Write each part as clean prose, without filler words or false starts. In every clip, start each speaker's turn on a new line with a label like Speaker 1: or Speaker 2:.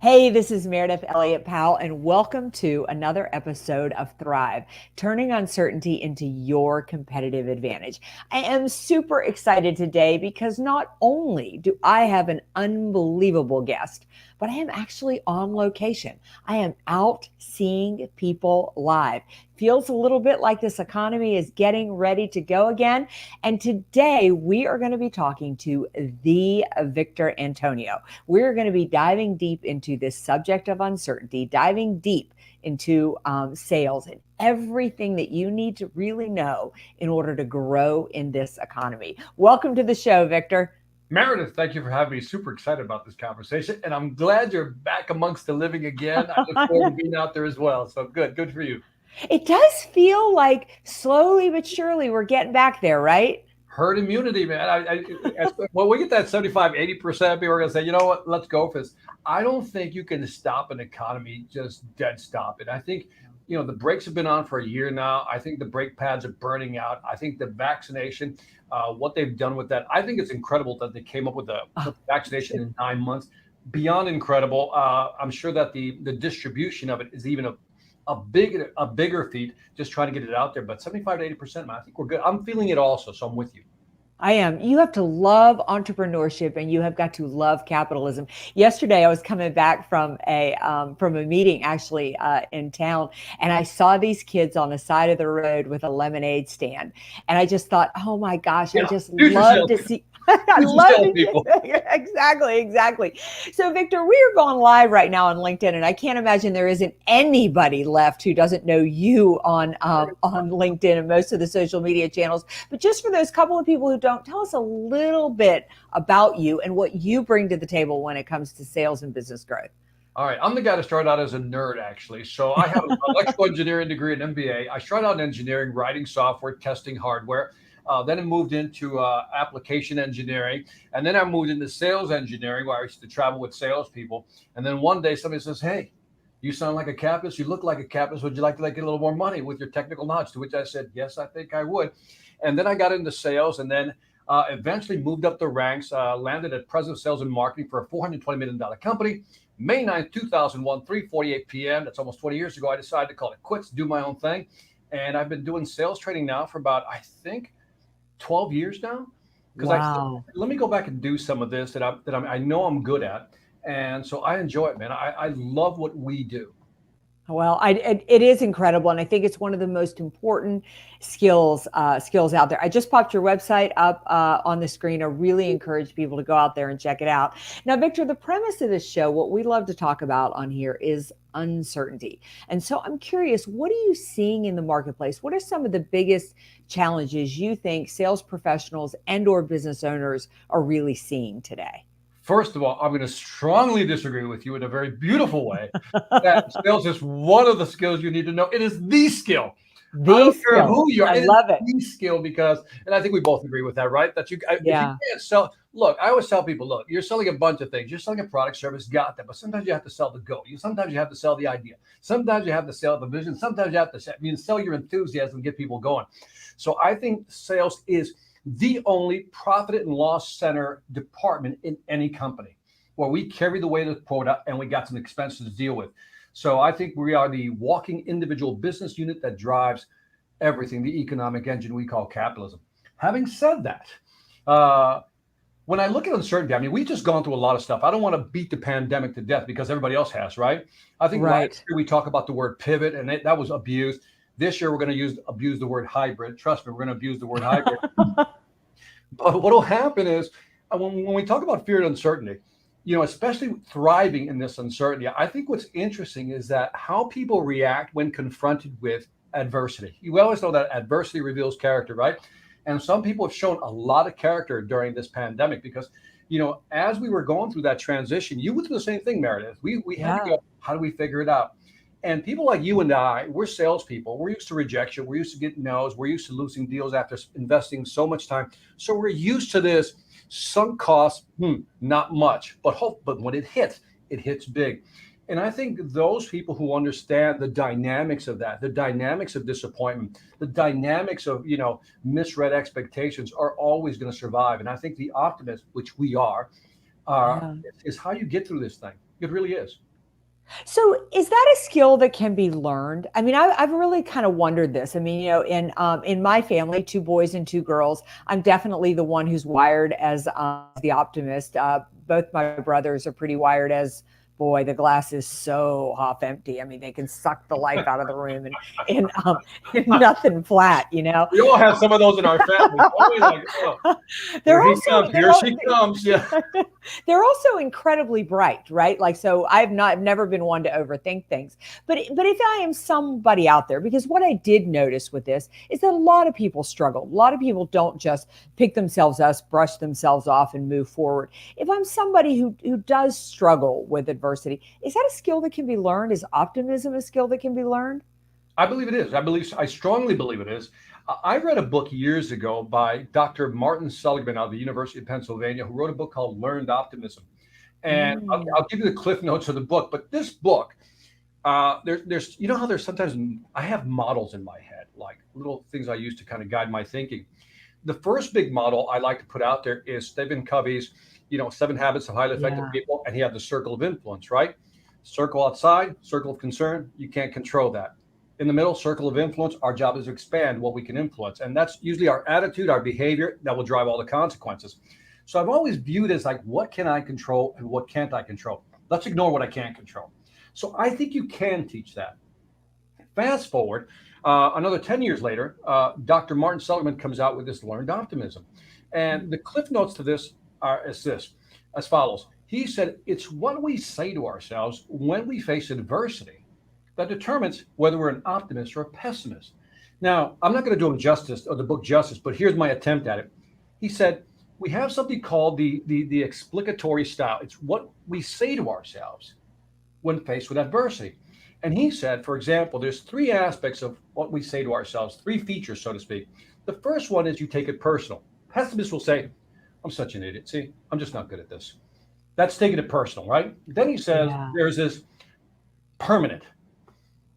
Speaker 1: Hey, this is Meridith Elliott Powell, and welcome to another episode of Thrive, turning uncertainty into your competitive advantage. I am super excited today because not only do I have an unbelievable guest, but I am actually on location. I am out seeing people live. Feels a little bit like this economy is getting ready to go again. And today we are going to be talking to the Victor Antonio. We're going to be diving deep into this subject of uncertainty, diving deep into sales and everything that you need to really know in order to grow in this economy. Welcome to the show, Victor.
Speaker 2: Meredith, thank you for having me. Super excited about this conversation, and I'm glad you're back amongst the living again. I look forward to being out there as well. So good for you.
Speaker 1: It does feel like slowly but surely we're getting back there, right?
Speaker 2: Herd immunity, man. When we get that 75, 80%, people are going to say, you know what, let's go for this. I don't think you can stop an economy, just dead stop it. I think, the brakes have been on for a year now. I think the brake pads are burning out. I think the vaccination, what they've done with that, I think it's incredible that they came up with the vaccination in 9 months. Beyond incredible. I'm sure that the distribution of it is even a bigger feat, just trying to get it out there. But 75 to 80%, man, I think we're good. I'm feeling it also, so I'm with you.
Speaker 1: I am. You have to love entrepreneurship, and you have got to love capitalism. Yesterday, I was coming back from a meeting actually in town, and I saw these kids on the side of the road with a lemonade stand, and I just thought, oh my gosh, I
Speaker 2: Yeah,
Speaker 1: just
Speaker 2: future
Speaker 1: love to
Speaker 2: salespeople.
Speaker 1: see. I
Speaker 2: Future
Speaker 1: love
Speaker 2: salespeople.
Speaker 1: to exactly. So, Victor, we are going live right now on LinkedIn, and I can't imagine there isn't anybody left who doesn't know you on LinkedIn and most of the social media channels. But just for those couple of people who don't, tell us a little bit about you and what you bring to the table when it comes to sales and business growth.
Speaker 2: All right, I'm the guy that started out as a nerd, actually. So I have an electrical engineering degree, an MBA. I started out in engineering, writing software, testing hardware. Then I moved into application engineering, and then I moved into sales engineering, where I used to travel with salespeople. And then one day, somebody says, "Hey, you sound like a capitalist. You look like a capitalist. Would you like to get a little more money with your technical knowledge?" To which I said, "Yes, I think I would." And then I got into sales, and then eventually moved up the ranks, landed at president of sales and marketing for a $420 million company. May 9th, 2001, 3:48 p.m. That's almost 20 years ago. I decided to call it quits, do my own thing. And I've been doing sales training now for about, I think, 12 years now. Because I said,
Speaker 1: Wow.
Speaker 2: let me go back and do some of this I know I'm good at. And so I enjoy it, man. I love what we do.
Speaker 1: Well, it is incredible, and I think it's one of the most important skills out there. I just popped your website up on the screen. I really encourage people to go out there and check it out. Now, Victor, the premise of this show, what we love to talk about on here is uncertainty. And so I'm curious, what are you seeing in the marketplace? What are some of the biggest challenges you think sales professionals and or business owners are really seeing today?
Speaker 2: First of all, I'm going to strongly disagree with you in a very beautiful way that sales is one of the skills you need to know. It is the skill. I don't
Speaker 1: These
Speaker 2: care who
Speaker 1: skills,
Speaker 2: you are.
Speaker 1: I
Speaker 2: It is
Speaker 1: love it.
Speaker 2: the skill because, and I think we both agree with that, right? That if you
Speaker 1: Yeah.
Speaker 2: can't sell, look, I always tell people, look, you're selling a bunch of things. You're selling a product, service, got that. But sometimes you have to sell the goal. Sometimes you have to sell the idea. Sometimes you have to sell the vision. Sometimes you have to sell your enthusiasm and get people going. So I think sales is the only profit and loss center department in any company where we carry the weight of the quota and we got some expenses to deal with. So I think we are the walking individual business unit that drives everything, the economic engine we call capitalism. Having said that, uh, when I look at uncertainty, I mean, we've just gone through a lot of stuff. I don't want to beat the pandemic to death because everybody else has, right? I think last
Speaker 1: Right.
Speaker 2: year we talked about the word pivot, and that was abused. This year we're going to abuse the word hybrid. Trust me, we're going to abuse the word hybrid. But what will happen is when we talk about fear and uncertainty, especially thriving in this uncertainty, I think what's interesting is that how people react when confronted with adversity. You always know that adversity reveals character, right? And some people have shown a lot of character during this pandemic because, as we were going through that transition, you went through the same thing, Meredith. We had to
Speaker 1: Yeah.
Speaker 2: go, how do we figure it out? And people like you and I, we're salespeople. We're used to rejection. We're used to getting no's. We're used to losing deals after investing so much time. So we're used to this sunk cost, not much, but when it hits big. And I think those people who understand the dynamics of that, the dynamics of disappointment, the dynamics of misread expectations, are always going to survive. And I think the optimist, which we are
Speaker 1: Yeah.
Speaker 2: is how you get through this thing. It really is.
Speaker 1: So is that a skill that can be learned? I mean, I've really kind of wondered this. I mean, in my family, two boys and two girls, I'm definitely the one who's wired as the optimist. Both my brothers are pretty wired as, boy, the glass is so half empty. I mean, they can suck the life out of the room and nothing flat, you know.
Speaker 2: We all have some of those in our family. Always like, oh,
Speaker 1: They're
Speaker 2: here he
Speaker 1: also
Speaker 2: comes. Here she comes. Yeah.
Speaker 1: they're also incredibly bright, right? Like, so I've never been one to overthink things. But if I am somebody out there, because what I did notice with this is that a lot of people struggle. A lot of people don't just pick themselves up, brush themselves off, and move forward. If I'm somebody who does struggle with adversity, is that a skill that can be learned? Is optimism a skill that can be learned?
Speaker 2: I believe it is. I strongly believe it is. I read a book years ago by Dr. Martin Seligman out of the University of Pennsylvania, who wrote a book called Learned Optimism. And
Speaker 1: Mm.
Speaker 2: I'll give you the cliff notes of the book. But this book, there's, you know how there's sometimes I have models in my head, like little things I use to kind of guide my thinking. The first big model I like to put out there is Stephen Covey's, 7 Habits of Highly Effective
Speaker 1: Yeah.
Speaker 2: People, and he had the circle of influence, right? Circle outside, circle of concern, you can't control that. In the middle, circle of influence, our job is to expand what we can influence. And that's usually our attitude, our behavior that will drive all the consequences. So I've always viewed as like, what can I control and what can't I control? Let's ignore what I can't control. So I think you can teach that. Fast forward, another 10 years later, Dr. Martin Seligman comes out with this learned optimism. And the cliff notes to this are as follows. He said, it's what we say to ourselves when we face adversity that determines whether we're an optimist or a pessimist. Now, I'm not going to do him justice or the book justice, but here's my attempt at it. He said, we have something called the explicatory style. It's what we say to ourselves when faced with adversity. And he said, for example, there's 3 aspects of what we say to ourselves, 3 features, so to speak. The first one is you take it personal. Pessimists will say, I'm such an idiot. See, I'm just not good at this. That's taking it personal, right? Then he says,
Speaker 1: Yeah.
Speaker 2: there's this permanent.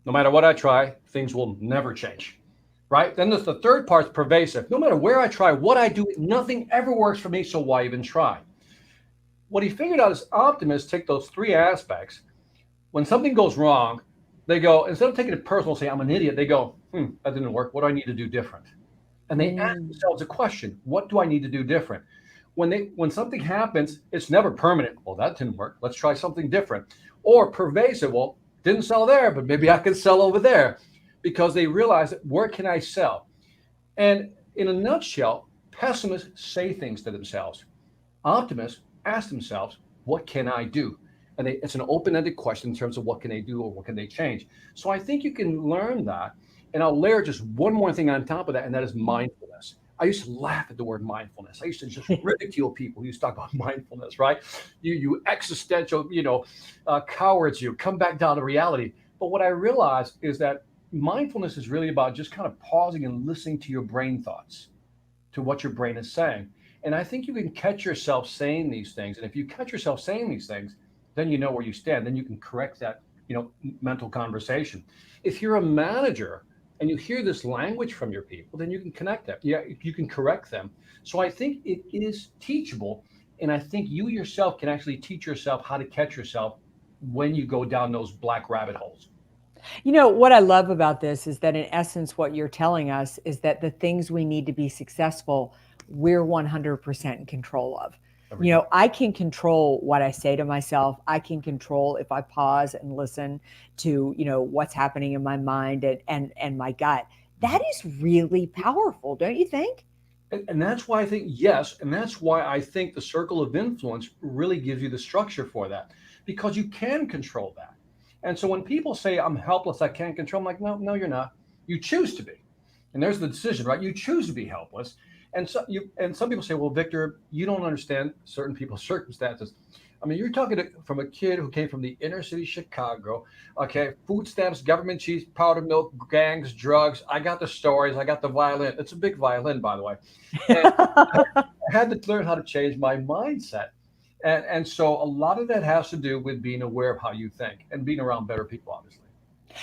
Speaker 2: No matter what I try, things will never change, right? Then there's the third part's pervasive. No matter where I try, what I do, nothing ever works for me, so why even try? What he figured out is optimists take those 3 aspects. When something goes wrong, they go, instead of taking it personal, say, I'm an idiot, they go, that didn't work. What do I need to do different? And they ask
Speaker 1: Mm.
Speaker 2: themselves a question, what do I need to do different? When something happens, it's never permanent. Well, that didn't work. Let's try something different. Or pervasive. Well, didn't sell there, but maybe I can sell over there, because they realize that where can I sell? And in a nutshell, pessimists say things to themselves. Optimists ask themselves, what can I do? And it's an open-ended question in terms of what can they do or what can they change. So I think you can learn that. And I'll layer just one more thing on top of that, and that is mindfulness. I used to laugh at the word mindfulness. I used to just ridicule people who used to talk about mindfulness, right? You existential, cowards, you come back down to reality. But what I realized is that mindfulness is really about just kind of pausing and listening to your brain thoughts, to what your brain is saying. And I think you can catch yourself saying these things. And if you catch yourself saying these things, then you know where you stand. Then you can correct that, mental conversation. If you're a manager and you hear this language from your people, then you can connect them. Yeah, you can correct them. So I think it is teachable. And I think you yourself can actually teach yourself how to catch yourself when you go down those black rabbit holes.
Speaker 1: You know, what I love about this is that in essence, what you're telling us is that the things we need to be successful, we're 100% in control of. You
Speaker 2: Everything.
Speaker 1: know, I can control what I say to myself. I can control if I pause and listen to, what's happening in my mind and my gut. That is really powerful, don't you think?
Speaker 2: And that's why I think, yes, and that's why I think the circle of influence really gives you the structure for that, because you can control that. And so when people say, I'm helpless, I can't control, I'm like, no, no, you're not. You choose to be. And there's the decision, right? You choose to be helpless. And some people say, well, Victor, you don't understand certain people's circumstances. I mean, you're talking from a kid who came from the inner city Chicago. Okay, food stamps, government cheese, powdered milk, gangs, drugs. I got the stories. I got the violin. It's a big violin, by the way. And I had to learn how to change my mindset. And so a lot of that has to do with being aware of how you think and being around better people, obviously.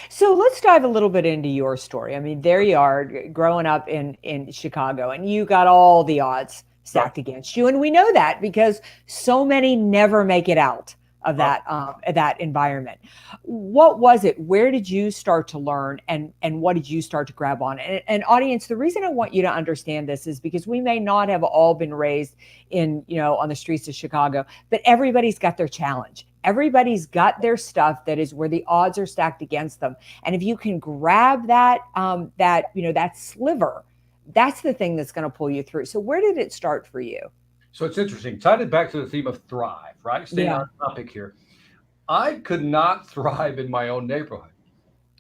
Speaker 1: So let's dive a little bit into your story. I mean, there you are growing up in Chicago, and you got all the odds
Speaker 2: Right.
Speaker 1: stacked against you. And we know that because so many never make it out of that environment. What was it? Where did you start to learn, and what did you start to grab on? And audience, the reason I want you to understand this is because we may not have all been raised in, on the streets of Chicago, but everybody's got their challenge. Everybody's got their stuff that is where the odds are stacked against them. And if you can grab that sliver, that's the thing that's going to pull you through. So where did it start for you?
Speaker 2: So it's interesting. Tied it back to the theme of thrive, right? Staying on topic here. I could not thrive in my own neighborhood.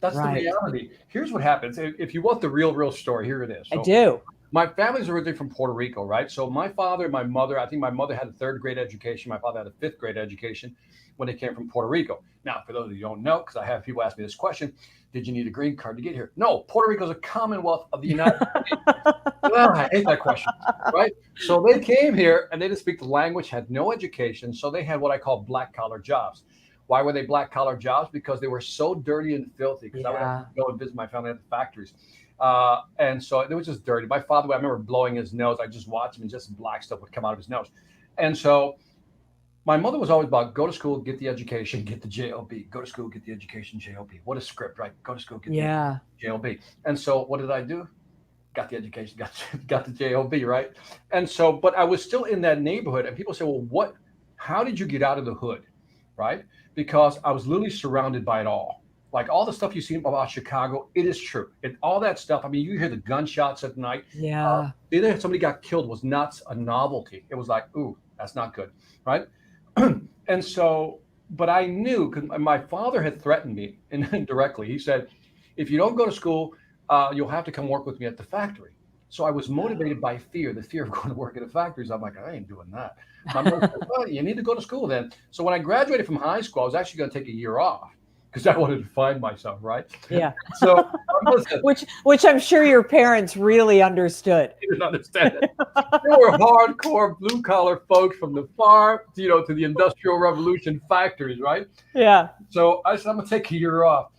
Speaker 2: That's the reality. Here's what happens. If you want the real story, here it is. So,
Speaker 1: I do.
Speaker 2: My family's originally from Puerto Rico, right? So my father and my mother, I think my mother had a third grade education. My father had a fifth grade education when they came from Puerto Rico. Now, for those of you who don't know, because I have people ask me this question, did you need a green card to get here? No, Puerto Rico is a commonwealth of the United States. I hate that question, right? So they came here and they didn't speak the language, had no education. So they had what I call black collar jobs. Why were they black collar jobs? Because they were so dirty and filthy. Because I would have to go and visit my family at the factories. And so it was just dirty. My father, I remember blowing his nose. I just watched him and just black stuff would come out of his nose. And so my mother was always about go to school, get the education, get the JOB. Go to school, get the education, JOB. What a script, right? Go to school, get the JOB. And so what did I do? Got the education, got the JOB, right? And so, but I was still in that neighborhood. And people say, well, how did you get out of the hood, right? Because I was literally surrounded by it all. Like all the stuff you see about Chicago, it is true. And all that stuff, I mean, you hear the gunshots at night.
Speaker 1: Yeah.
Speaker 2: Either somebody got killed was not a novelty. It was like, ooh, that's not good, right? And so, but I knew, because my father had threatened me indirectly. He said, if you don't go to school, you'll have to come work with me at the factory. So I was motivated by fear, the fear of going to work at the factories. I'm like, I ain't doing that. My mom said, well, you need to go to school then. So when I graduated from high school, I was actually going to take a year off because I wanted to find myself, right?
Speaker 1: Yeah.
Speaker 2: So said,
Speaker 1: which I'm sure your parents really understood.
Speaker 2: They didn't understand it. They were hardcore blue collar folks from the farm, to the Industrial Revolution factories, right?
Speaker 1: Yeah.
Speaker 2: So I said, I'm going to take a year off.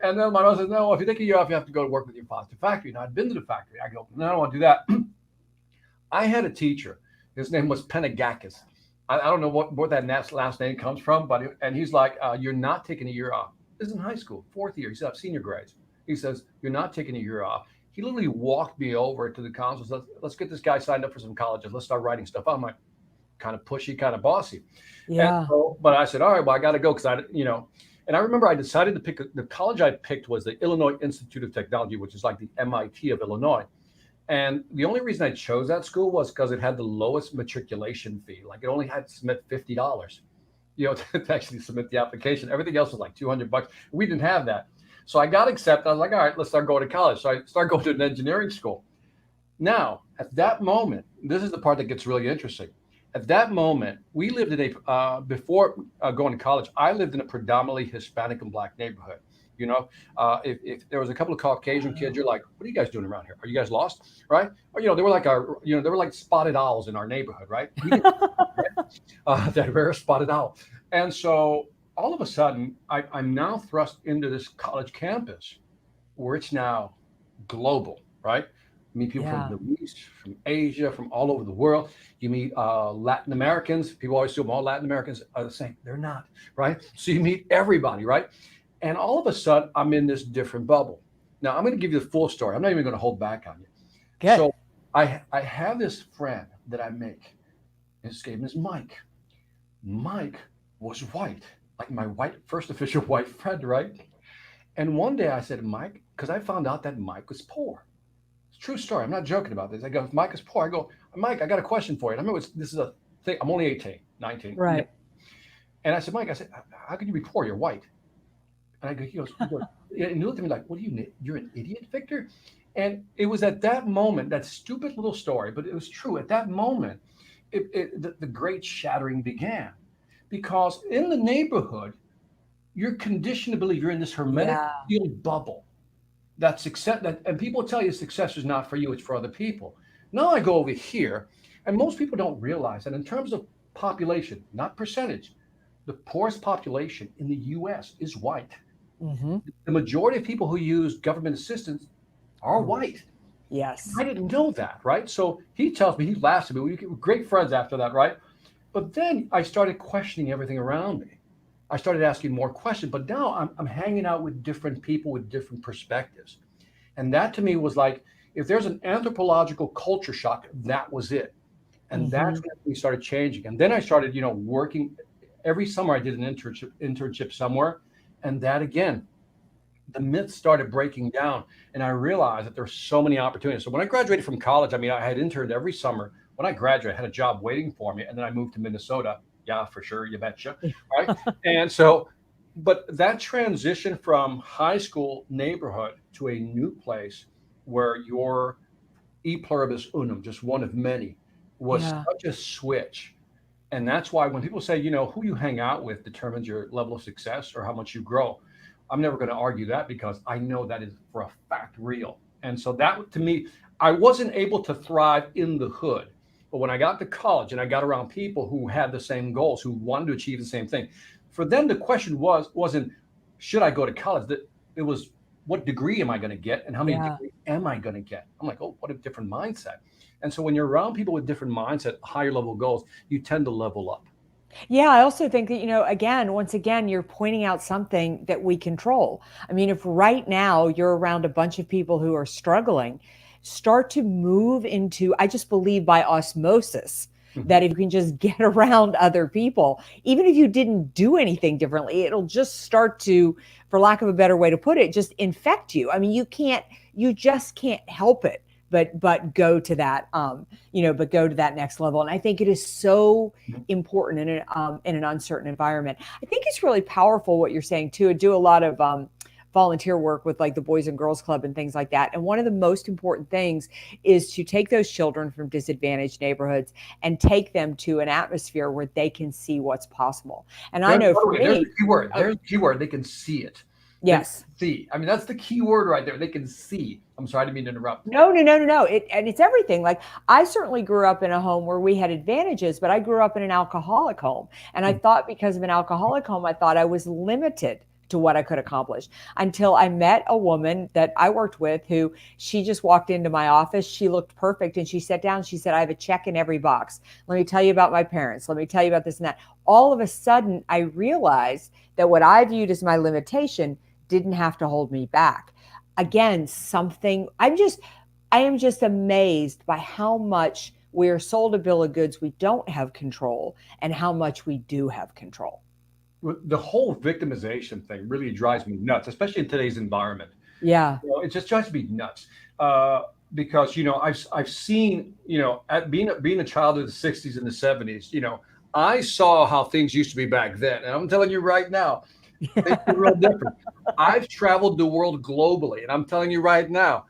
Speaker 2: And then my mother said, no, if you take a year off, you have to go to work with your father's factory. Now, I'd been to the factory. I go, no, I don't want to do that. I had a teacher. His name was Penagakis. I don't know what that last name comes from, and he's like, you're not taking a year off. This is in high school, fourth year. He's up senior grades. He says, you're not taking a year off. He literally walked me over to the council. Let's get this guy signed up for some colleges. Let's start writing stuff. I'm like, kind of pushy, kind of bossy.
Speaker 1: Yeah.
Speaker 2: But I said, all right, well, I got to go because and I remember I decided to pick the college I picked was the Illinois Institute of Technology, which is like the MIT of Illinois. And the only reason I chose that school was because it had the lowest matriculation fee. Like it only had to submit $50, to actually submit the application. Everything else was like $200. We didn't have that. So I got accepted. I was like, all right, let's start going to college. So I started going to an engineering school. Now, at that moment, this is the part that gets really interesting. At that moment, we lived in before going to college, I lived in a predominantly Hispanic and Black neighborhood. If there was a couple of Caucasian kids, you're like, what are you guys doing around here? Are you guys lost? Right? Or, they were like spotted owls in our neighborhood, right? That rare spotted owl. And so all of a sudden, I'm now thrust into this college campus where it's now global, right? You meet people from the Middle East, from Asia, from all over the world. You meet Latin Americans. People always assume all Latin Americans are the same. They're not, right? So you meet everybody, right? And all of a sudden, I'm in this different bubble. Now, I'm going to give you the full story. I'm not even going to hold back on you.
Speaker 1: Good.
Speaker 2: So I have this friend that I make. His name is Mike. Mike was white, like my first official white friend, right? And one day I said, Mike, because I found out that Mike was poor. It's a true story. I'm not joking about this. I go, Mike is poor. I go, Mike, I got a question for you. I remember this is a thing. I'm only 18, 19.
Speaker 1: Right.
Speaker 2: And I said, Mike, how could you be poor? You're white. And he goes, and he looked at me like, what are you're an idiot, Victor? And it was at that moment, that stupid little story, but it was true. At that moment, the great shattering began. Because in the neighborhood, you're conditioned to believe you're in this hermetic sealed bubble. That success, and people tell you success is not for you, it's for other people. Now I go over here, and most people don't realize that in terms of population, not percentage, the poorest population in the U.S. is white. Mm-hmm. The majority of people who use government assistance are white.
Speaker 1: Yes.
Speaker 2: I didn't know that, right? So he tells me, he laughs at me. We were great friends after that, right? But then I started questioning everything around me. I started asking more questions, but now I'm hanging out with different people with different perspectives. And that to me was like, if there's an anthropological culture shock, that was it. And that's
Speaker 1: Mhm.
Speaker 2: when we started changing. And then I started, working every summer. I did an internship somewhere. And that again, the myths started breaking down. And I realized that there's so many opportunities. So when I graduated from college, I mean, I had interned every summer. When I graduated, I had a job waiting for me. And then I moved to Minnesota. Yeah, for sure. You betcha. Right. And so, but that transition from high school neighborhood to a new place where you're e pluribus unum, just one of many, was
Speaker 1: Yeah.
Speaker 2: such a switch. And that's why when people say, who you hang out with determines your level of success or how much you grow, I'm never going to argue that because I know that is for a fact real. And so that to me, I wasn't able to thrive in the hood. But when I got to college and I got around people who had the same goals, who wanted to achieve the same thing, for them the question wasn't should I go to college? It was what degree am I going to get and how many
Speaker 1: Yeah.
Speaker 2: degrees am I going to get? I'm like, oh, what a different mindset. And so when you're around people with different mindset, higher level goals, you tend to level up.
Speaker 1: Yeah, I also think that, again, once again, you're pointing out something that we control. I mean, if right now you're around a bunch of people who are struggling, start to move into, I just believe by osmosis,
Speaker 2: Mhm.
Speaker 1: that if you can just get around other people, even if you didn't do anything differently, it'll just start to, for lack of a better way to put it, just infect you. I mean, you just can't help it but go to that but go to that next level. And I think it is so important in an uncertain environment. I think it's really powerful what you're saying too. I do a lot of volunteer work with like the Boys and Girls Club and things like that. And one of the most important things is to take those children from disadvantaged neighborhoods and take them to an atmosphere where they can see what's possible. And I know for
Speaker 2: There's the
Speaker 1: me,
Speaker 2: key word.
Speaker 1: oh,
Speaker 2: There's the key word. They can see it. They can
Speaker 1: yes.
Speaker 2: see. I mean, that's the key word right there. They can see. I'm sorry, I didn't mean to interrupt.
Speaker 1: No, no, no, no, no. And it's everything. Like I certainly grew up in a home where we had advantages, but I grew up in an alcoholic home. And I thought because of an alcoholic home, I thought I was limited to what I could accomplish until I met a woman that I worked with who she just walked into my office. She looked perfect and she sat down. She said, I have a check in every box. Let me tell you about my parents. Let me tell you about this and that. All of a sudden, I realized that what I viewed as my limitation didn't have to hold me back. Again, something I am just amazed by how much we're sold a bill of goods we don't have control and how much we do have control.
Speaker 2: The whole victimization thing really drives me nuts, especially in today's environment.
Speaker 1: Yeah.
Speaker 2: It just drives me nuts. Uh, because I've seen at being a child of the '60s and the '70s. I saw how things used to be back then, and I'm telling you right now, things are real different. I've traveled the world globally, and I'm telling you right now,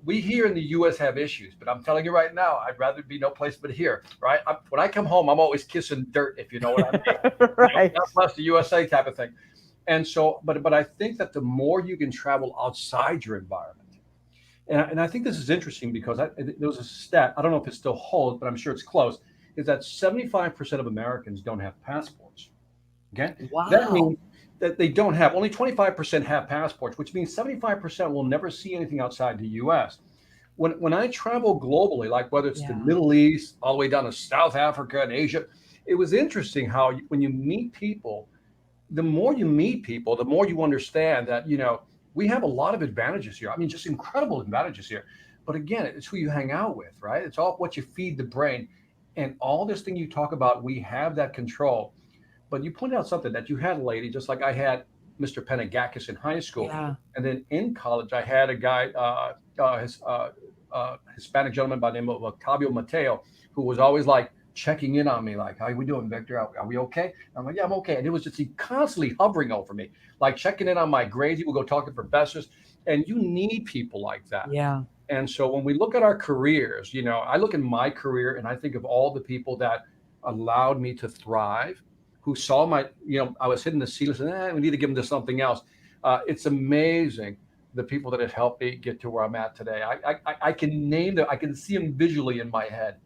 Speaker 2: we here in the U.S. have issues, but I'm telling you right now, I'd rather be no place but here. Right? When I come home, I'm always kissing dirt, if you know what I mean.
Speaker 1: Right.
Speaker 2: God bless the USA type of thing. And so, but I think that the more you can travel outside your environment, and I think this is interesting because there was a stat, I don't know if it still holds, but I'm sure it's close, is that 75% of Americans don't have passports. Okay. That
Speaker 1: Wow.
Speaker 2: means that they don't have, only 25% have passports, which means 75% will never see anything outside the US. When I travel globally, like whether it's the
Speaker 1: Yeah.
Speaker 2: Middle East, all the way down to South Africa and Asia, it was interesting how when you meet people, the more you meet people, the more you understand that, we have a lot of advantages here. I mean, just incredible advantages here. But again, it's who you hang out with, right? It's all what you feed the brain. And all this thing you talk about, we have that control. But you pointed out something that you had a lady, just like I had Mr. Penagakis in high school.
Speaker 1: Yeah.
Speaker 2: And then in college, I had a guy, Hispanic gentleman by the name of Octavio Mateo, who was always like checking in on me, like, how are we doing, Victor? Are we okay? And I'm like, yeah, I'm okay. And it was just he constantly hovering over me, like checking in on my grades. He would go talk to professors. And you need people like that.
Speaker 1: Yeah.
Speaker 2: And so when we look at our careers, I look at my career and I think of all the people that allowed me to thrive, who saw I was hitting the ceiling and said, we need to give them to something else. It's amazing the people that have helped me get to where I'm at today. I can name them. I can see them visually in my head.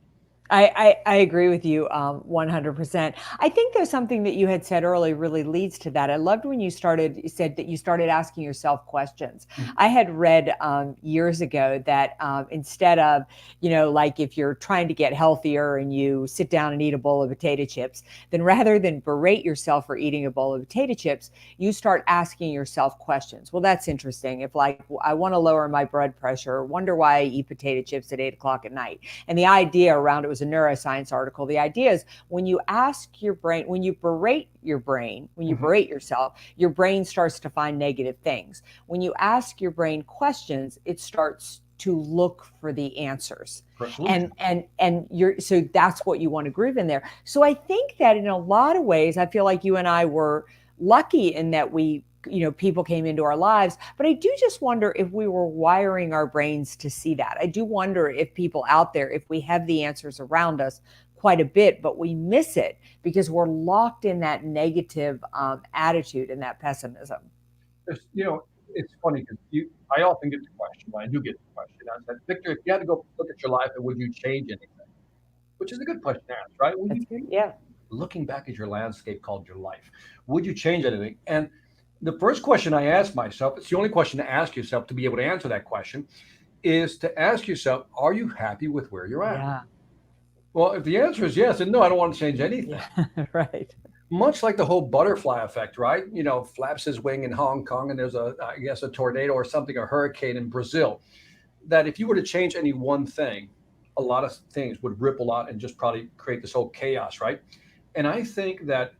Speaker 1: I agree with you 100%. I think there's something that you had said earlier really leads to that. I loved when you said that you started asking yourself questions.
Speaker 2: Mhm.
Speaker 1: I had read years ago that instead of, like if you're trying to get healthier and you sit down and eat a bowl of potato chips, then rather than berate yourself for eating a bowl of potato chips, you start asking yourself questions. Well, that's interesting. If like I want to lower my blood pressure, wonder why I eat potato chips at 8 o'clock at night. And the idea around it was a neuroscience article. The idea is when you ask your brain, when you berate your brain, when you
Speaker 2: Mhm.
Speaker 1: berate yourself, your brain starts to find negative things. When you ask your brain questions, it starts to look for the answers.
Speaker 2: For a
Speaker 1: and
Speaker 2: solution.
Speaker 1: and you're so that's what you want to groove in there. So I think that in a lot of ways, I feel like you and I were lucky in that people came into our lives, but I do just wonder if we were wiring our brains to see that. I do wonder if people out there, if we have the answers around us quite a bit, but we miss it because we're locked in that negative attitude and that pessimism.
Speaker 2: It's funny because I often get the question, when I do get the question, I said, Victor, if you had to go look at your life, and would you change anything? Which is a good question to ask, right? Would you
Speaker 1: That's good.
Speaker 2: change
Speaker 1: Yeah.
Speaker 2: looking back at your landscape called your life? Would you change anything? And the first question I ask myself, it's the only question to ask yourself to be able to answer that question, is to ask yourself, are you happy with where you're at?
Speaker 1: Yeah.
Speaker 2: Well, if the answer is yes, then no, I don't want to change anything.
Speaker 1: Yeah. Right.
Speaker 2: Much like the whole butterfly effect, right? Flaps his wing in Hong Kong and there's I guess, a tornado or something, a hurricane in Brazil. That if you were to change any one thing, a lot of things would ripple out and just probably create this whole chaos, right? And I think that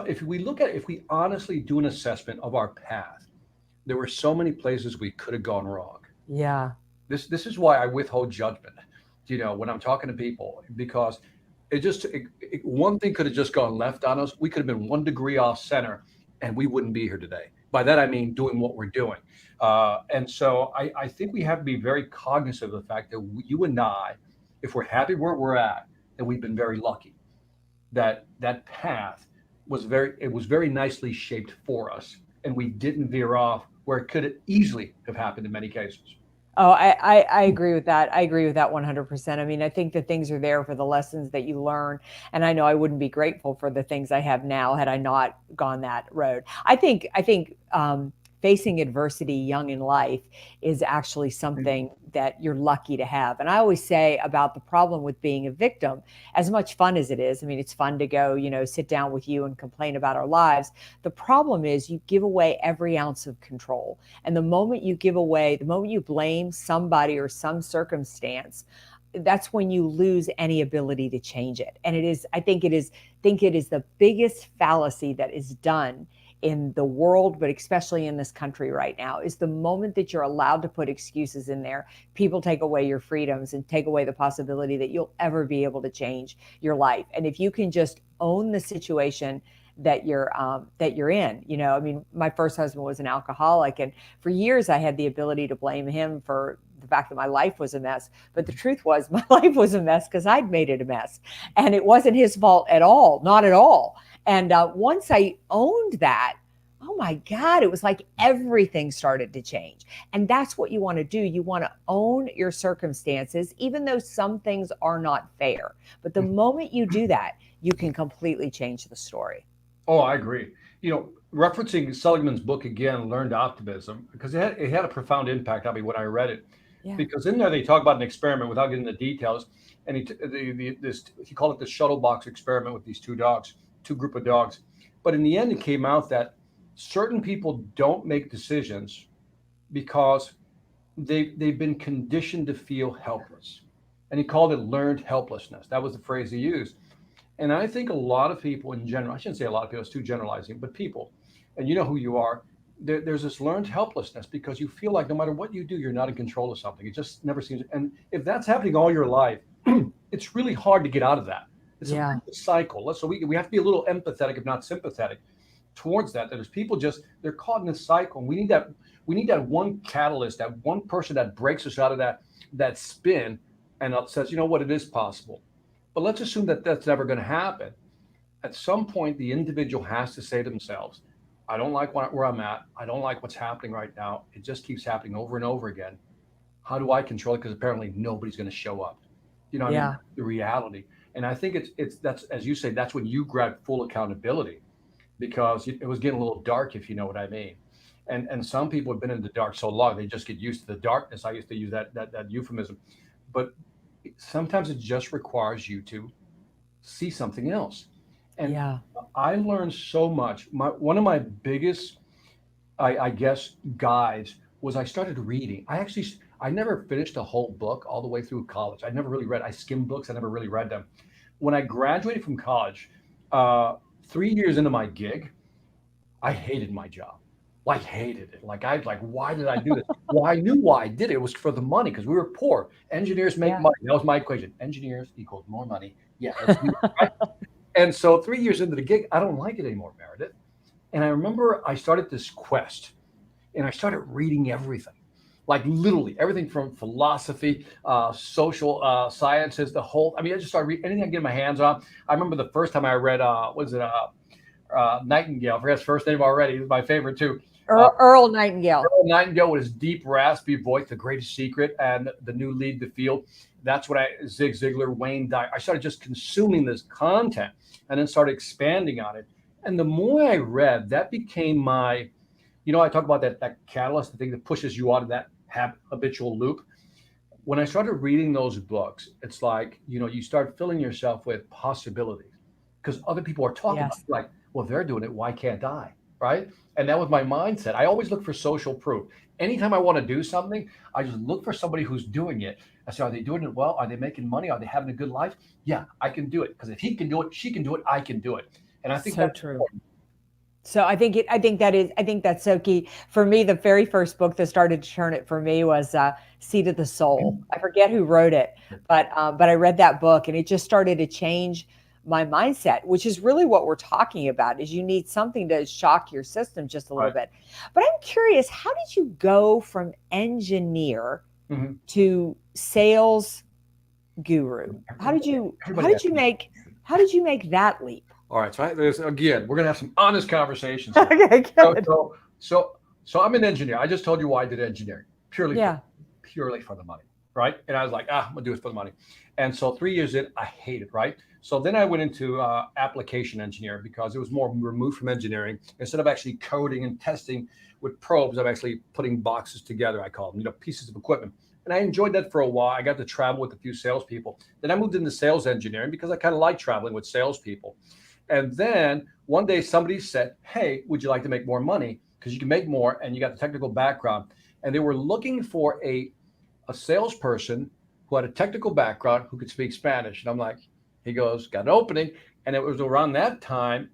Speaker 2: if we honestly do an assessment of our path, there were so many places we could have gone wrong.
Speaker 1: Yeah.
Speaker 2: This is why I withhold judgment, when I'm talking to people, because one thing could have just gone left on us. We could have been 1 degree off center, and we wouldn't be here today. By that I mean doing what we're doing. And so I think we have to be very cognizant of the fact that you and I, if we're happy where we're at, that we've been very lucky. That path was very nicely shaped for us, and we didn't veer off where it could easily have happened in many cases.
Speaker 1: Oh, I agree with that. I agree with that 100%. I mean, I think the things are there for the lessons that you learn. And I know I wouldn't be grateful for the things I have now had I not gone that road. I think facing adversity young in life is actually something that you're lucky to have. And I always say about the problem with being a victim, as much fun as it is, I mean, it's fun to go, sit down with you and complain about our lives. The problem is you give away every ounce of control. And the moment you blame somebody or some circumstance, that's when you lose any ability to change it. And think it is the biggest fallacy that is done in the world, but especially in this country right now, is the moment that you're allowed to put excuses in there, people take away your freedoms and take away the possibility that you'll ever be able to change your life. And if you can just own the situation that you're in. I mean, my first husband was an alcoholic, and for years I had the ability to blame him for the fact that my life was a mess. But the truth was, my life was a mess because I'd made it a mess, and it wasn't his fault at all, not at all. And once I owned that, oh my God, it was like everything started to change. And that's what you want to do. You want to own your circumstances, even though some things are not fair. But the moment you do that, you can completely change the story.
Speaker 2: Oh, I agree. Referencing Seligman's book again, Learned Optimism, because it had a profound impact on me when I read it.
Speaker 1: Yeah.
Speaker 2: Because in there they talk about an experiment without getting the details, and he called it the shuttle box experiment with these two group of dogs. But in the end, it came out that certain people don't make decisions because they've been conditioned to feel helpless, and he called it learned helplessness. That was the phrase he used. And I think a lot of people in general, I shouldn't say a lot of people, it's too generalizing, but people, and you know who you are, there's this learned helplessness because you feel like no matter what you do, you're not in control of something. It just never seems. And if that's happening all your life, it's really hard to get out of that. It's a
Speaker 1: Yeah.
Speaker 2: cycle. So we have to be a little empathetic, if not sympathetic, towards that. That there's people they're caught in this cycle. And we need that one catalyst, that one person that breaks us out of that spin and says, you know what, it is possible. But let's assume that that's never going to happen. At some point, the individual has to say to themselves, I don't like where I'm at. I don't like what's happening right now. It just keeps happening over and over again. How do I control it? Because apparently nobody's going to show up. You know what I mean?
Speaker 1: Yeah.
Speaker 2: The reality. And I think that's, as you say, that's when you grab full accountability, because it was getting a little dark, if you know what I mean. And some people have been in the dark so long they just get used to the darkness. I used to use that euphemism, but sometimes it just requires you to see something else. And
Speaker 1: Yeah.
Speaker 2: I learned so much. One of my biggest, I guess, guides was I started reading. I never finished a whole book all the way through college. I never really read. I skimmed books. I never really read them. When I graduated from college, uh, 3 years into my gig, I hated my job. Like hated it. Like, why did I do this? Well, I knew why I did it. It was for the money because we were poor. Engineers make
Speaker 1: Yeah.
Speaker 2: money. That was my equation. Engineers equals more money. Yeah, let's do it. Right? And so 3 years into the gig, I don't like it anymore, Meredith. And I remember I started this quest and I started reading everything, like literally everything from philosophy, social sciences, the whole. I mean, I just started reading anything I can get my hands on. I remember the first time I read, was it Nightingale? I forgot his first name already. He was my favorite too. Uh,
Speaker 1: Earl Nightingale.
Speaker 2: Earl Nightingale with his deep, raspy voice, The Greatest Secret, and The New Lead the Field. That's when Zig Ziglar, Wayne Dyer, I started just consuming this content and then started expanding on it. And the more I read, that became my, I talk about that catalyst, the thing that pushes you out of that habitual loop. When I started reading those books, it's like, you start filling yourself with possibilities because other people are talking about
Speaker 1: Yes.
Speaker 2: it. Like, well, they're doing it. Why can't I? Right. And that was my mindset. I always look for social proof. Anytime I want to do something, I just look for somebody who's doing it. I say, are they doing it well? Are they making money? Are they having a good life? Yeah, I can do it. Because if he can do it, she can do it, I can do it. And I think
Speaker 1: So
Speaker 2: that's
Speaker 1: true.
Speaker 2: important.
Speaker 1: So I think that's so key. For me, the very first book that started to turn it for me was Seed of the Soul. I forget who wrote it, but I read that book and it just started to change my mindset, which is really what we're talking about, is you need something to shock your system just a little
Speaker 2: Right.
Speaker 1: bit. But I'm curious, how did you go from engineer
Speaker 2: Mhm.
Speaker 1: to sales guru?
Speaker 2: Everybody has.
Speaker 1: How did you make that leap?
Speaker 2: All right. So again, we're going to have some honest conversations here.
Speaker 1: Okay,
Speaker 2: So,
Speaker 1: good.
Speaker 2: so, so, so I'm an engineer. I just told you why I did engineering,
Speaker 1: Yeah.
Speaker 2: purely for the money, right? And I was like, I'm gonna do it for the money. And so 3 years in, I hate it, right? So then I went into application engineering because it was more removed from engineering. Instead of actually coding and testing with probes, I'm actually putting boxes together. I call them, pieces of equipment. And I enjoyed that for a while. I got to travel with a few salespeople. Then I moved into sales engineering because I kind of like traveling with salespeople. And then one day somebody said, hey, would you like to make more money? Because you can make more and you got the technical background. And they were looking for a salesperson who had a technical background who could speak Spanish. And I'm like, he goes, got an opening. And it was around that time,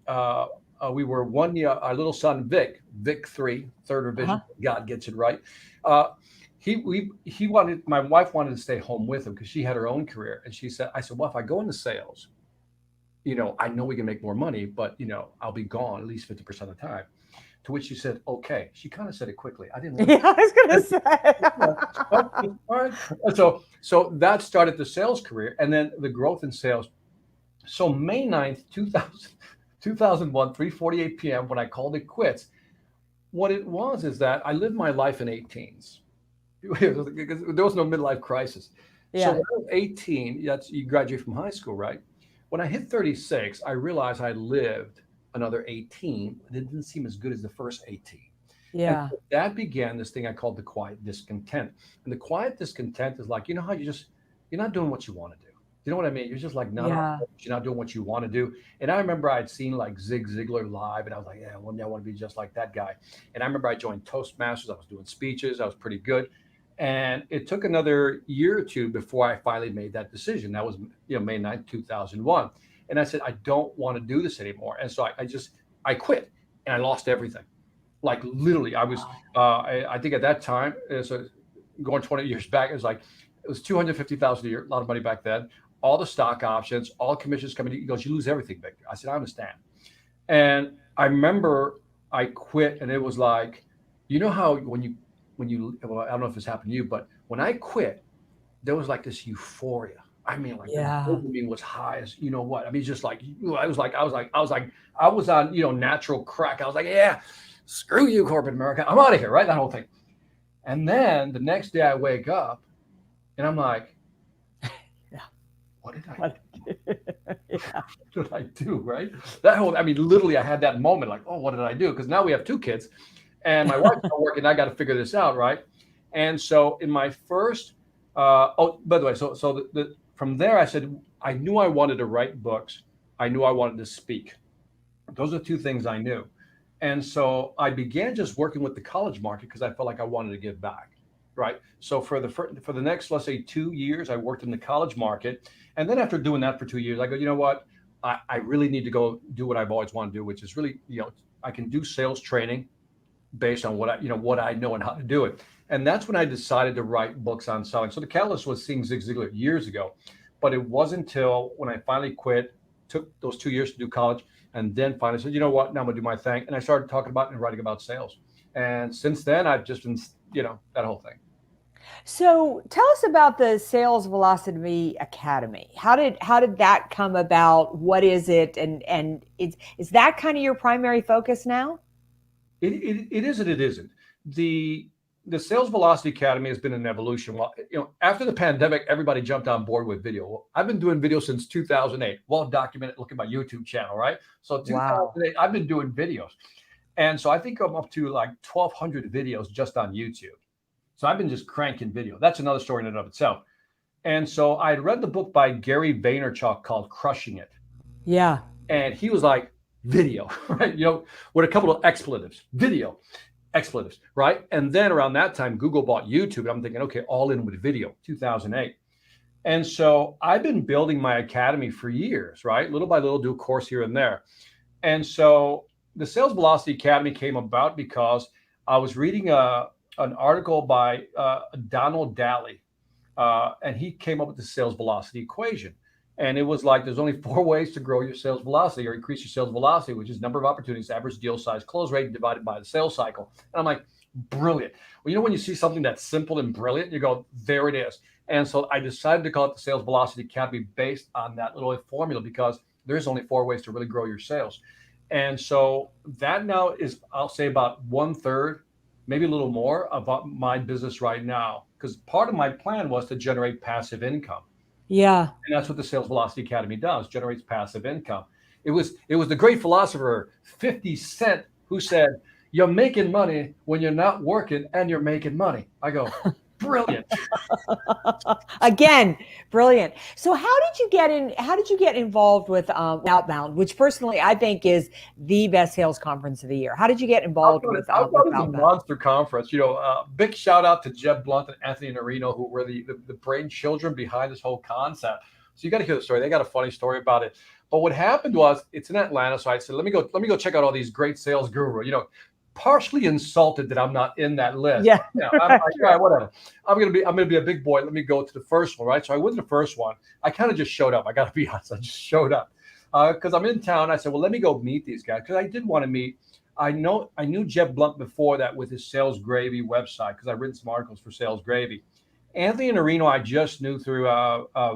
Speaker 2: we were 1 year, our little son, Vic 3, third revision,
Speaker 1: Uh-huh.
Speaker 2: God gets it right. Uh, my wife wanted to stay home with him because she had her own career. And I said, well, if I go into sales, I know we can make more money, but I'll be gone at least 50% of the time. To which she said, okay. She kind of said it quickly. I didn't want
Speaker 1: Yeah, I was gonna
Speaker 2: to.
Speaker 1: say.
Speaker 2: All right. So that started the sales career and then the growth in sales. So May 9th, 2001, 3:48 p.m. when I called it quits, what it was is that I lived my life in 18s. There was no midlife crisis. So when
Speaker 1: Yeah.
Speaker 2: I was 18, you graduate from high school, right? When I hit 36, I realized I lived another 18. It didn't seem as good as the first 18. And
Speaker 1: Yeah.
Speaker 2: so that began this thing I called the quiet discontent. And the quiet discontent is like, how you're not doing what you want to do. You know what I mean? You're just like not on,
Speaker 1: Yeah.
Speaker 2: you're not doing what you want to do. And I remember I'd seen like Zig Ziglar live, and I was like, yeah, one day I want to be just like that guy. And I remember I joined Toastmasters. I was doing speeches. I was pretty good. And it took another year or two before I finally made that decision. That was, May 9th, 2001. And I said, I don't want to do this anymore. And so I quit and I lost everything. Like literally, I was,
Speaker 1: Wow.
Speaker 2: I think at that time, so going 20 years back, it was 250,000 a year, a lot of money back then. All the stock options, all commissions coming. He goes, you lose everything, Victor. I said, I understand. And I remember I quit, and it was like, how well, I don't know if this happened to you, but when I quit, there was like this euphoria. I mean, like the
Speaker 1: Yeah.
Speaker 2: dopamine was high as you know what. I mean, just like I was on natural crack. I was like, yeah, screw you, corporate America. I'm out of here, right? That whole thing. And then the next day I wake up and I'm like,
Speaker 1: Yeah.
Speaker 2: what did I
Speaker 1: What? Yeah.
Speaker 2: what did I do? Right? That whole, I mean, literally, I had that moment like, oh, what did I do? Because now we have two kids, and my wife's not working. I got to figure this out, right? And so in my first, oh, by the way, so from there, I said I knew I wanted to write books. I knew I wanted to speak. Those are two things I knew. And so I began just working with the college market because I felt like I wanted to give back. Right. So for the next, let's say 2 years, I worked in the college market. And then after doing that for 2 years, I go, you know what? I really need to go do what I've always wanted to do, which is really, I can do sales training based on what I know and how to do it. And that's when I decided to write books on selling. So the catalyst was seeing Zig Ziglar years ago, but it wasn't until when I finally quit, took those 2 years to do college, and then finally said, you know what, now I'm gonna do my thing. And I started talking about and writing about sales. And since then, I've just been, that whole thing.
Speaker 1: So tell us about the Sales Velocity Academy. How did that come about? What is it? And is that kind of your primary focus now?
Speaker 2: It is and it isn't. The Sales Velocity Academy has been an evolution. Well, after the pandemic, everybody jumped on board with video. Well, I've been doing video since 2008. Well documented. Look at my YouTube channel, right? So
Speaker 1: Wow.
Speaker 2: 2008, I've been doing videos, and so I think I'm up to like 1,200 videos just on YouTube. So I've been just cranking video. That's another story in and of itself. And so I had read the book by Gary Vaynerchuk called Crushing It.
Speaker 1: Yeah.
Speaker 2: And he was like, video, right? With a couple of expletives, video, expletives, right? And then around that time, Google bought YouTube. And I'm thinking, okay, all in with video, 2008. And so I've been building my academy for years, right? Little by little, do a course here and there. And so the Sales Velocity Academy came about because I was reading an article by Donald Daly, and he came up with the sales velocity equation. And it was like there's only 4 ways to grow your sales velocity or increase your sales velocity, which is number of opportunities, average deal size, close rate divided by the sales cycle. And I'm like, brilliant. Well, when you see something that's simple and brilliant, you go, there it is. And so I decided to call it the Sales Velocity Academy based on that little formula because there's only 4 ways to really grow your sales. And so that now is, I'll say, about 1/3, maybe a little more about my business right now. Because part of my plan was to generate passive income.
Speaker 1: Yeah.
Speaker 2: And that's what the Sales Velocity Academy does, generates passive income. It was the great philosopher 50 Cent who said, you're making money when you're not working and you're making money. I go, brilliant.
Speaker 1: Again, brilliant. So how did you get involved with Outbound, which personally I think is the best sales conference of the year? How did you get involved with
Speaker 2: Outbound is a
Speaker 1: Outbound?
Speaker 2: monster conference. Big shout out to Jeb Blunt and Anthony Norino, who were the brain children behind this whole concept. So you got to hear the story. They got a funny story about it. But what happened was, it's in Atlanta. So I said, let me go check out all these great sales gurus. Partially insulted that I'm not in that list.
Speaker 1: Yeah.
Speaker 2: I'm like, all right, whatever. I'm gonna be a big boy. Let me go to the first one, right? So I went to the first one. I kind of just showed up. I got to be honest. I just showed up because I'm in town. I said, well, let me go meet these guys because I did want to meet. I knew Jeb Blunt before that with his Sales Gravy website because I've written some articles for Sales Gravy. Anthony Norino, I just knew through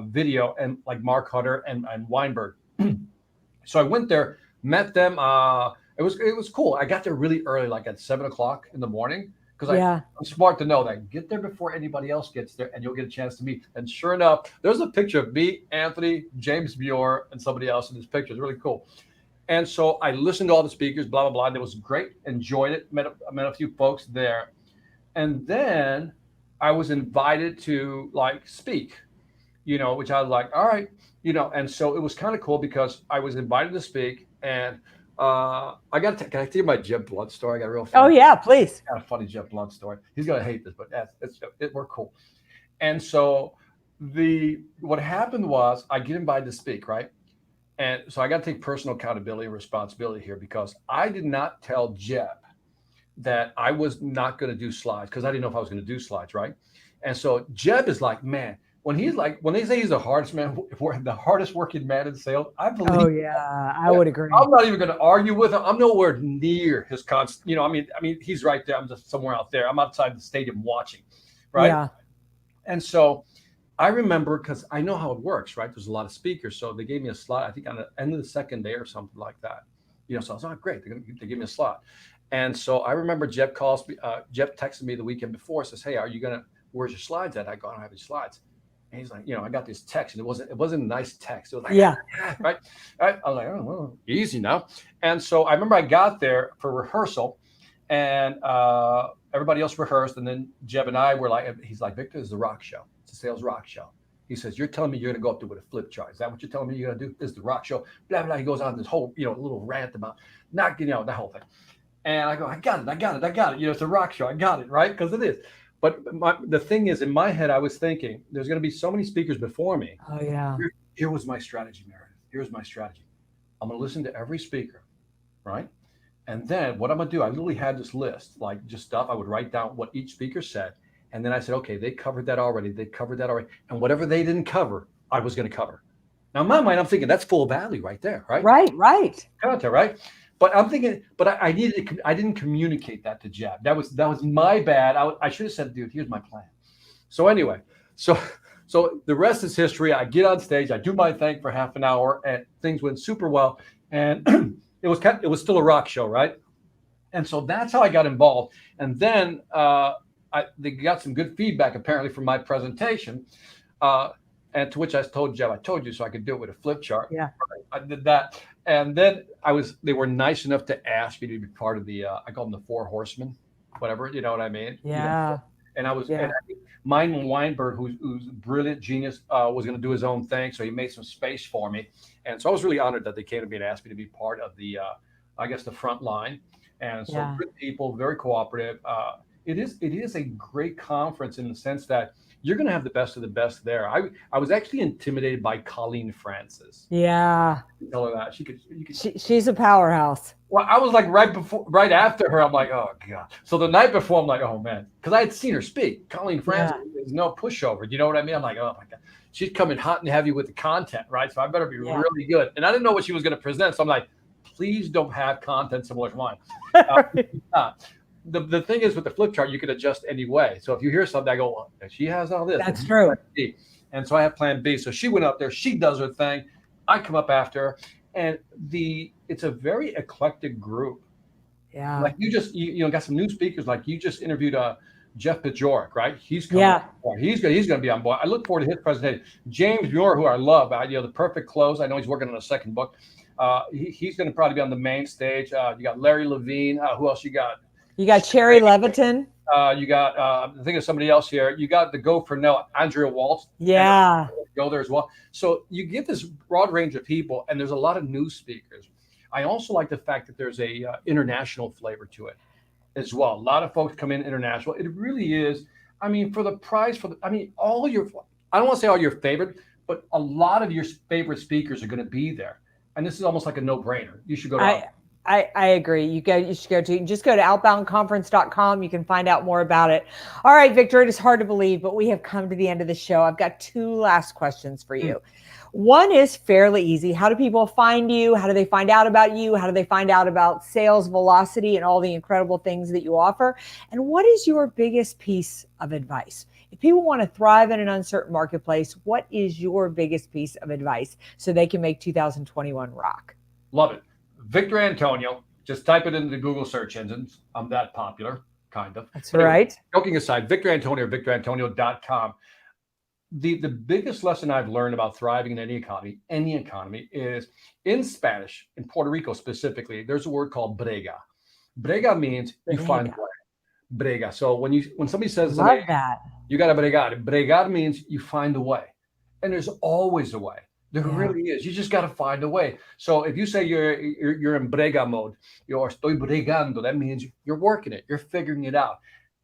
Speaker 2: video and like Mark Hutter and Weinberg. So I went there, met them. It was cool. I got there really early, like at 7 o'clock in the morning, because
Speaker 1: Yeah.
Speaker 2: I'm smart to know that get there before anybody else gets there, and you'll get a chance to meet. And sure enough, there's a picture of me, Anthony, James Muir, and somebody else in this picture. It's really cool. And so I listened to all the speakers, blah blah blah, and it was great. Enjoyed it. Met a few folks there, and then I was invited to like speak, which I was like, all right, and so it was kind of cool because I was invited to speak, and can I tell you my Jeb Blunt story? I got a real
Speaker 1: Oh
Speaker 2: funny,
Speaker 1: yeah, please.
Speaker 2: kind of funny Jeb Blunt story. He's gonna hate this, but we're cool. And so what happened was I get invited to speak, right? And so I got to take personal accountability and responsibility here because I did not tell Jeb that I was not going to do slides because I didn't know if I was going to do slides, right? And so Jeb is like, man, when they say he's the hardest man, the hardest working man in sales, I believe.
Speaker 1: Oh yeah, I would agree.
Speaker 2: I'm not even going to argue with him. I'm nowhere near his constant. I mean, he's right there. I'm just somewhere out there. I'm outside the stadium watching, right?
Speaker 1: Yeah.
Speaker 2: And so I remember because I know how it works, right? There's a lot of speakers, so they gave me a slot. I think on the end of the second day or something like that. So I was like, great. They gave me a slot. And so I remember Jeb calls me. Jeb texted me the weekend before, says, hey, where's your slides at? I go, I don't have any slides. And he's like, I got this text, and it wasn't a nice text. It was like,
Speaker 1: Yeah.
Speaker 2: right, right. I was like, oh, well, easy now. And so I remember I got there for rehearsal, and everybody else rehearsed, and then Jeb and I were like, he's like, Victor, this is a rock show. It's a sales rock show. He says, you're telling me you're going to go up there with a flip chart. Is that what you're telling me you're going to do? This is the rock show. Blah, blah. He goes on this whole, little rant about not, the whole thing. And I go, I got it. It's a rock show. I got it, right? Because it is. But the thing is, in my head, I was thinking, there's going to be so many speakers before me.
Speaker 1: Oh, yeah.
Speaker 2: Here was my strategy, Meredith. Here's my strategy. I'm going to listen to every speaker, right? And then what I'm going to do, I literally had this list, like just stuff. I would write down what each speaker said. And then I said, okay, they covered that already. And whatever they didn't cover, I was going to cover. Now, in my mind, I'm thinking that's full value right there, right?
Speaker 1: Right.
Speaker 2: Content, right? But I'm thinking, I didn't communicate that to Jeb. That was my bad. I should have said, dude, here's my plan. So anyway, so the rest is history. I get on stage, I do my thing for half an hour, and things went super well. And it was still a rock show, right? And so that's how I got involved. And then they got some good feedback apparently from my presentation. And to which I told Jeb, I told you so I could do it with a flip chart.
Speaker 1: Yeah.
Speaker 2: I did that. And then they were nice enough to ask me to be part of the, I call them the 4 horsemen, whatever, you know what I mean?
Speaker 1: Yeah.
Speaker 2: And I think Mine Weinberg, who's a brilliant genius, was going to do his own thing. So he made some space for me. And so I was really honored that they came to me and asked me to be part of the, I guess, the front line. And so good people, very cooperative. It is a great conference in the sense that you're going to have the best of the best there. I was actually intimidated by Colleen Francis.
Speaker 1: Yeah.
Speaker 2: Tell her that
Speaker 1: she's a powerhouse.
Speaker 2: Well, I was like right after her. I'm like, oh God. So the night before, I'm like, oh man, because I had seen her speak. Colleen Francis is no pushover. Do you know what I mean? I'm like, oh my God, she's coming hot and heavy with the content, right? So I better be really good. And I didn't know what she was going to present, so I'm like, please don't have content similar to mine. The thing is with the flip chart, you can adjust any way. So if you hear something, I go, well, she has all this.
Speaker 1: That's true.
Speaker 2: And so I have plan B. So she went up there, she does her thing. I come up after her, and it's a very eclectic group.
Speaker 1: Yeah.
Speaker 2: Like you got some new speakers. Like you just interviewed Jeff Bajorek, right? He's coming. Yeah. He's going to be on board. I look forward to his presentation. James Muir, who I love, The Perfect Close. I know he's working on a second book. He's going to probably be on the main stage. You got Larry Levine. Who else you got?
Speaker 1: You got Cherry Leviton.
Speaker 2: You got, I'm thinking of somebody else here. You got the Go for Now, Andrea Waltz.
Speaker 1: Yeah.
Speaker 2: Go there as well. So you get this broad range of people, and there's a lot of new speakers. I also like the fact that there's a international flavor to it as well. A lot of folks come in international. It really is. I mean, for the price, I don't want to say all your favorite, but a lot of your favorite speakers are going to be there. And this is almost like a no-brainer. You should go to
Speaker 1: I agree. You should go to outboundconference.com. You can find out more about it. All right, Victor, it is hard to believe, but we have come to the end of the show. I've got 2 last questions for you. One is fairly easy. How do people find you? How do they find out about you? How do they find out about sales velocity and all the incredible things that you offer? And what is your biggest piece of advice? If people want to thrive in an uncertain marketplace, what is your biggest piece of advice so they can make 2021 rock?
Speaker 2: Love it. Victor Antonio, just type it into the Google search engines. I'm that popular, kind of.
Speaker 1: That's right.
Speaker 2: Joking aside, Victor Antonio, victorantonio.com. The biggest lesson I've learned about thriving in any economy is in Spanish, in Puerto Rico specifically, there's a word called brega. Brega means you find a way. Brega. So when somebody says
Speaker 1: Love that.
Speaker 2: You got to bregar. Bregar means you find a way. And there's always a way. There really is. You just got to find a way. So if you say you're in brega mode, you're estoy bregando, that means you're working it. You're figuring it out.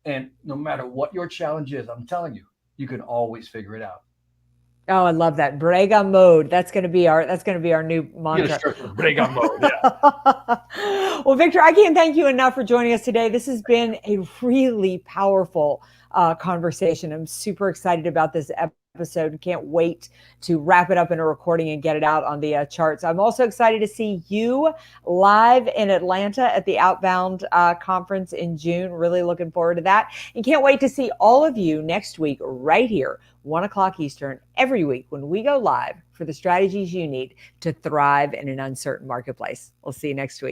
Speaker 2: And no matter what your challenge is, I'm telling you, you can always figure it out.
Speaker 1: Oh, I love that. Brega mode. That's going to be our new mantra.
Speaker 2: Brega mode. Yeah.
Speaker 1: Well, Victor, I can't thank you enough for joining us today. This has been a really powerful conversation. I'm super excited about this episode and can't wait to wrap it up in a recording and get it out on the charts. I'm also excited to see you live in Atlanta at the Outbound conference in June. Really looking forward to that. And can't wait to see all of you next week right here, 1:00 Eastern, every week when we go live for the strategies you need to thrive in an uncertain marketplace. We'll see you next week.